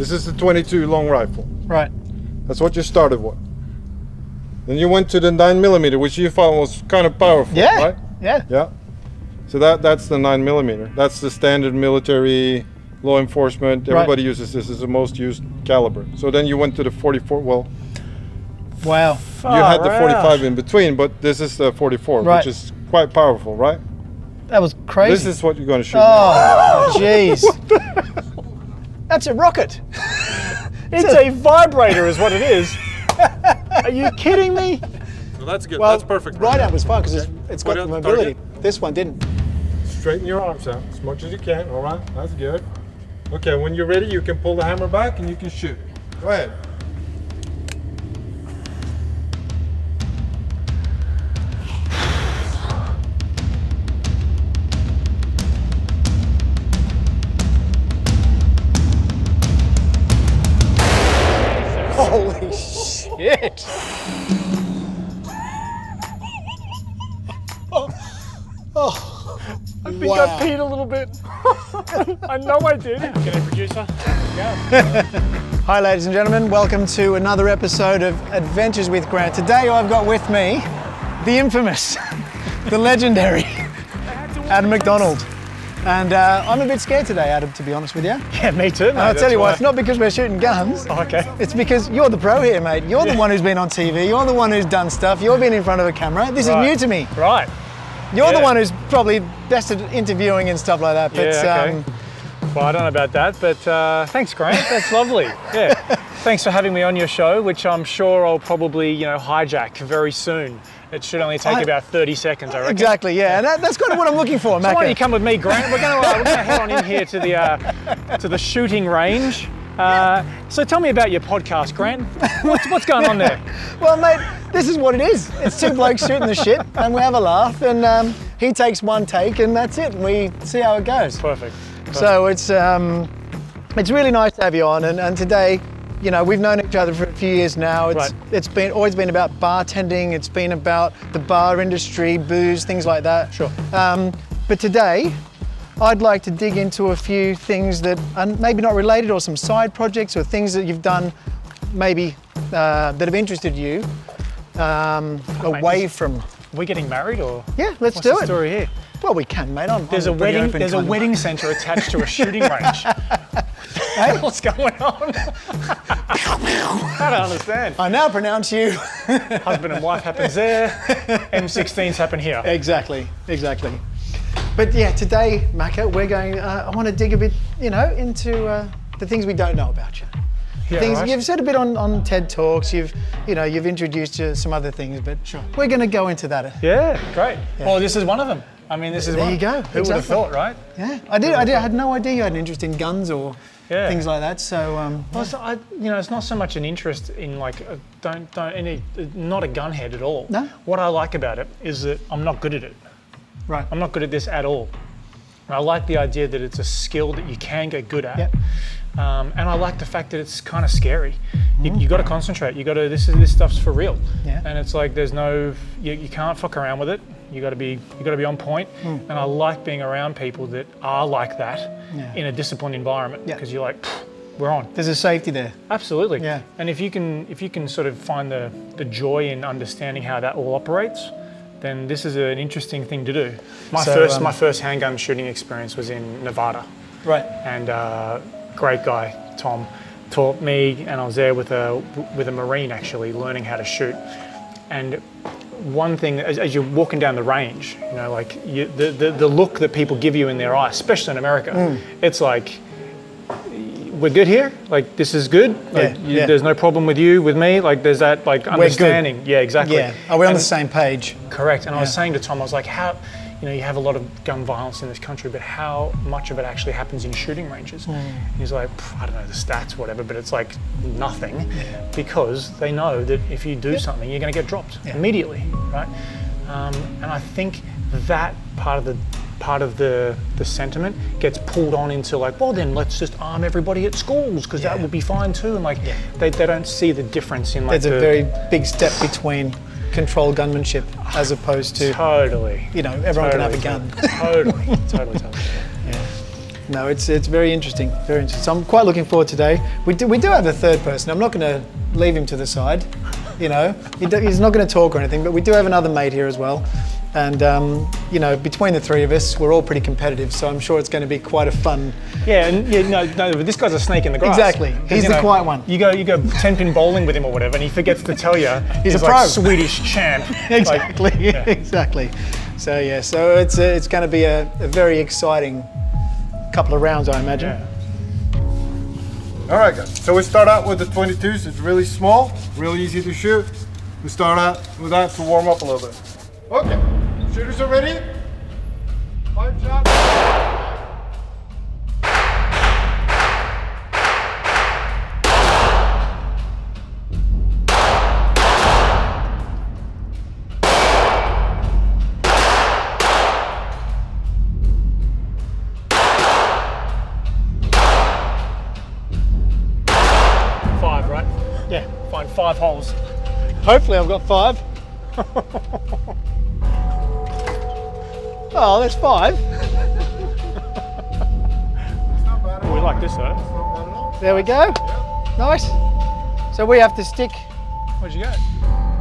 This is the 22 long rifle. Right. That's what you started with. Then you went to the 9mm, which you found was kind of powerful, Yeah. right? Yeah. Yeah. So that's the 9mm. That's the standard military, law enforcement. Everybody uses this as the most used caliber. So then you went to the 44. Well, wow. you had the 45 in between, but this is the 44, Right. which is quite powerful, right? That was crazy. This is what you're going to shoot. Oh, jeez. That's a rocket. It's a vibrator is what it is. Are you kidding me? So that's good. Well, That's perfect. right out was fine because it's got What the else? mobility. Target? This one didn't. Straighten your arms out as much as you can. All right, that's good. Okay, when you're ready, you can pull the hammer back and you can shoot. Go ahead. Holy shit. Oh, I think I peed a little bit. I know I did. G'day, producer. Hi, ladies and gentlemen. Welcome to another episode of Adventures with Grant. Today I've got with me the infamous, the legendary Adam MacDonald. And I'm a bit scared today, Adam, to be honest with you. Yeah, me too, mate. I'll tell you why. It's not because we're shooting guns. Oh, okay. It's because you're the pro here, mate. You're the one who's been on TV. You're the one who's done stuff. You've been in front of a camera. This is new to me. Right. You're the one who's probably best at interviewing and stuff like that. But, Yeah, okay. Well, I don't know about that, but thanks, Grant. That's lovely. Yeah. Thanks for having me on your show, which I'm sure I'll probably, hijack very soon. It should only take about 30 seconds, I reckon. Exactly, yeah. And that's kind of what I'm looking for, Mac. So why don't you come with me, Grant? We're going to head on in here to the shooting range. So tell me about your podcast, Grant. What's going on there? Well, mate, this is what it is. It's two blokes shooting the shit, and we have a laugh, and he takes one take, and that's it. And we see how it goes. Perfect. So it's really nice to have you on, and today, we've known each other for a few years now. It's always been about bartending. It's been about the bar industry, booze, things like that. Sure. But today, I'd like to dig into a few things that are maybe not related, or some side projects, or things that you've done maybe that have interested you away from. Are we getting married or? Yeah, let's What's do the it. story here? Well, we can, mate. There's a wedding centre attached to a shooting range. Hey, what's going on? I don't understand. I now pronounce you. Husband and wife happens there. M16s happen here. Exactly. But yeah, today, Macca, we're going. I want to dig a bit, into the things we don't know about you. Yeah, Things right. you've said a bit on TED Talks. You've introduced some other things, but Sure. we're going to go into that. Yeah, great. Yeah. Well, this is one of them. I mean, this is There one. you go. Who would have thought, right? Yeah, I had no idea you had an interest in guns or things like that. So, Well, it's not so much an interest in not a gunhead at all. No. What I like about it is that I'm not good at it. right. I'm not good at this at all. And I like the idea that it's a skill that you can get good at. Yep. And I like the fact that it's kind of scary. You got to concentrate. You got to. This stuff's for real. Yeah. And it's like there's no. You can't fuck around with it. You got to be on point. And I like being around people that are like that in a disciplined environment, because you're like, we're on. There's a safety there. Absolutely. Yeah. And if you can sort of find the joy in understanding how that all operates, then this is an interesting thing to do. My first handgun shooting experience was in Nevada. Right. And great guy, Tom, taught me, and I was there with a Marine actually learning how to shoot. And one thing, as you're walking down the range, the look that people give you in their eyes, especially in America, it's like, we're good here. Like, this is good. Like, there's no problem with you, with me. Like, there's that understanding. We're good. Yeah, exactly. Yeah. Are we on the same page? Correct. And I was saying to Tom, I was like, how, you have a lot of gun violence in this country, but how much of it actually happens in shooting ranges? And he's like, I don't know the stats, whatever, but it's like nothing, because they know that if you do something, you're going to get dropped immediately, right? And I think that part of the sentiment gets pulled on into like, well, then let's just arm everybody at schools, because that will be fine too. And like, they don't see the difference in like There's a very big step between controlled gunmanship as opposed to totally, everyone can have a gun. Totally. Yeah. No, it's very interesting, very interesting. So I'm quite looking forward today. We do have a third person. I'm not going to leave him to the side, you know. He's not going to talk or anything, but we do have another mate here as well. And you know, between the three of us, we're all pretty competitive, so I'm sure it's going to be quite a fun. Yeah, and no, this guy's a snake in the grass. Exactly, he's the quiet one. You go 10-pin bowling with him or whatever, and he forgets to tell you he's a like pro, Swedish champ. Exactly, like, yeah. Exactly. So yeah, so it's going to be a very exciting couple of rounds, I imagine. Yeah. All right, guys. So we start out with the 22s. It's really small, really easy to shoot. We start out with that to warm up a little bit. Okay. Shooters are ready? 5 shots. Five, right? Yeah, find 5 holes. Hopefully I've got 5. Oh, that's 5. We like this though. There we go. Nice. So we have to stick. Where'd you go?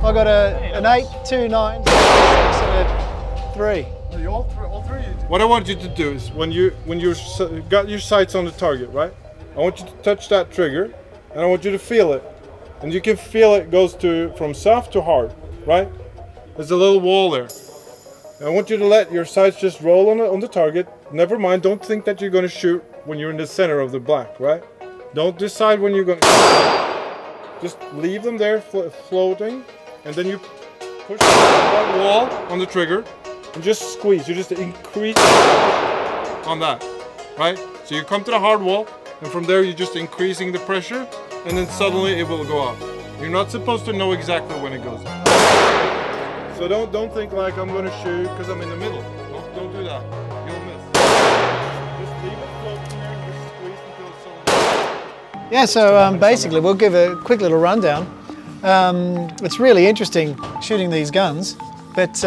I got an 8, 2, 9, 6, and a 3. All three. What I want you to do is when you got your sights on the target, right? I want you to touch that trigger, and I want you to feel it. And you can feel it goes from soft to hard, right? There's a little wall there. I want you to let your sights just roll on the target. Never mind, don't think that you're going to shoot when you're in the center of the black, right? Don't decide when you're going to shoot. Just leave them there floating, and then you push that wall on the trigger and just squeeze. You just increase on that, right? So you come to the hard wall, and from there you're just increasing the pressure, and then suddenly it will go up. You're not supposed to know exactly when it goes up. So don't think like I'm going to shoot because I'm in the middle. Don't do that. You'll miss. Just leave it floating there and just squeeze until it's solid. Yeah, so basically we'll give a quick little rundown. It's really interesting shooting these guns, but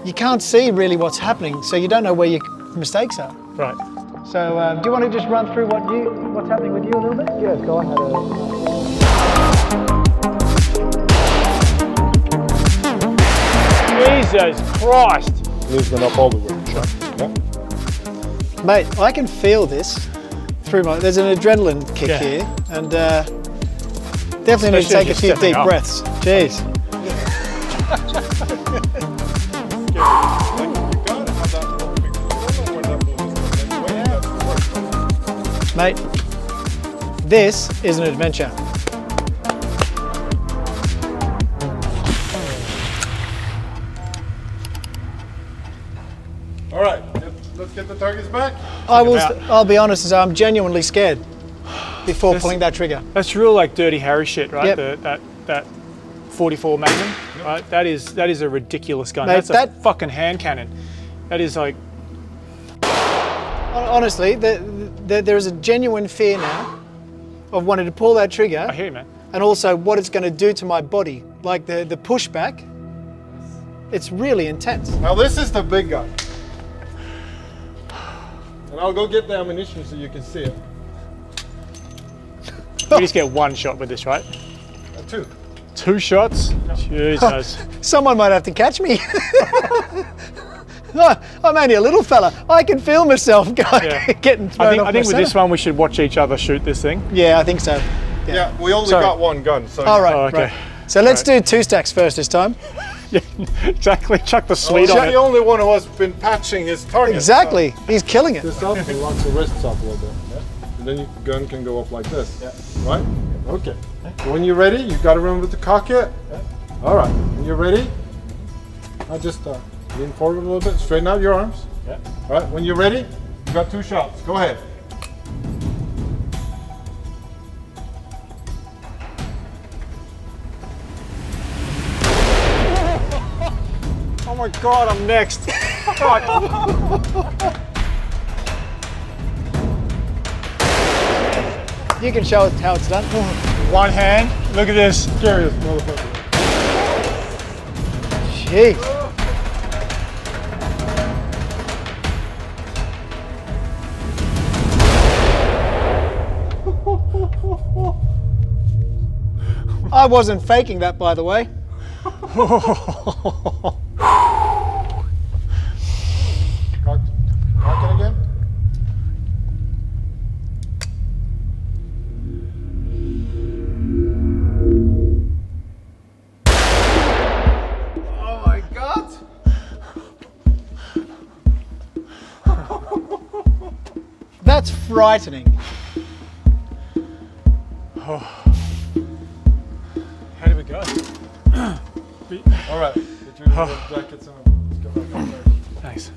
you can't see really what's happening, so you don't know where your mistakes are. Right. So do you want to just run through what's happening with you a little bit? Yeah, go ahead. Jesus Christ! Loosen up all the way. Yeah. Mate, I can feel this through there's an adrenaline kick here, and definitely need to take a few deep breaths. Cheers. Mate, this is an adventure. All right, let's get the targets back. I'll be honest, as I'm genuinely scared before pulling that trigger. That's real like Dirty Harry shit, right? Yep. That 44 Magnum, right? That is a ridiculous gun. Mate, that's a fucking hand cannon. That is like. Honestly, there is a genuine fear now of wanting to pull that trigger. I hear you, man. And also what it's going to do to my body, like the pushback. It's really intense. Now this is the big gun. And I'll go get the ammunition so you can see it. You just get 1 shot with this, right? 2. 2 shots? Jesus. Someone might have to catch me. No, I'm only a little fella. I can feel myself getting thrown off I think with this one we should watch each other shoot this thing. Yeah, I think so. Yeah, we only got 1 gun. So all right, oh, okay. Right. So let's do 2 stacks first this time. Yeah, exactly. Chuck the Swede on it. The only one of us been patching his target. Exactly. He's killing it. This up and lock the wrists up a little bit. Yeah? And then your gun can go up like this. Yeah. Right? Okay. So when you're ready, you've got to remember to cock it. Yeah. All right. When you're ready, I'll just lean forward a little bit. Straighten out your arms. Yeah. All right. When you're ready, you've got 2 shots. Go ahead. Oh my God, I'm next. You can show us how it's done. 1 hand. Look at this. Curious motherfucker. Jeez. I wasn't faking that, by the way. Cock it again. Oh my God! That's frightening. How did we go? All right, get your jackets on. Let's go back up there. Thanks.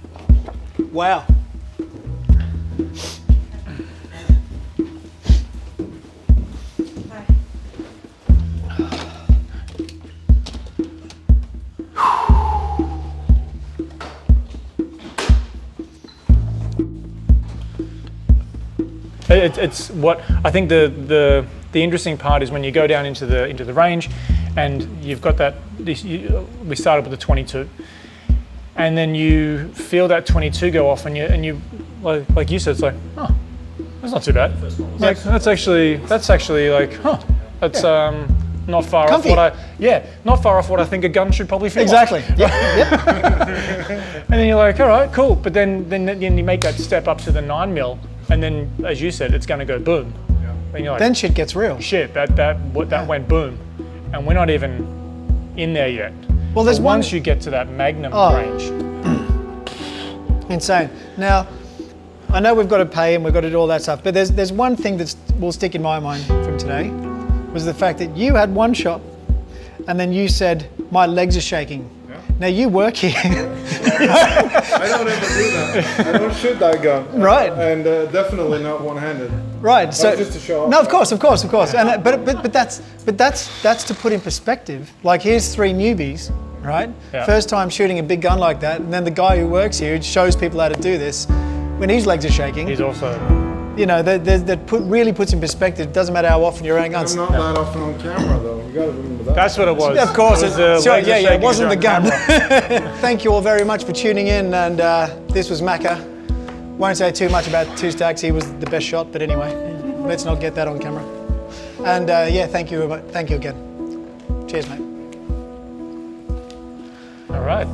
Wow. It's what I think the interesting part is when you go down into the range, and you've got that. We started with the 22, and then you feel that 22 go off, and you like you said, it's like, oh, that's not too bad. Like that's actually like, huh, that's not far Comfy. off not far off what I think a gun should probably feel. Exactly. Like. Yep. And then you're like, all right, cool. But then you make that step up to the 9mm. And then, as you said, it's going to go boom. Yeah. And you're like, Then shit gets real. shit, that went boom, and we're not even in there yet. Well, there's but one. once you get to that Magnum range, Insane. Now, I know we've got to pay and we've got to do all that stuff, but there's one thing that will stick in my mind from today, was the fact that you had one shot, and then you said, my legs are shaking. Yeah. Now you work here. I don't ever do that. I don't shoot that gun. Right. And definitely not one-handed. Right. So just to show off. No, of course. And but that's to put in perspective. Like, here's 3 newbies, right? Yeah. First time shooting a big gun like that, and then the guy who works here who shows people how to do this, when his legs are shaking. he's also. You know, that really puts in perspective. It doesn't matter how often you're aiming guns. I'm not that often on camera though. You gotta remember that. That's what it was. Of course, It was the sure, legs are yeah, it shaking wasn't the as you're on gun. camera. Thank you all very much for tuning in, and this was Macca. Won't say too much about Two Stacks. He was the best shot, but anyway, let's not get that on camera. And yeah, thank you again. Cheers, mate. All right.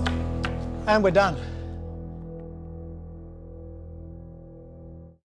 And we're done.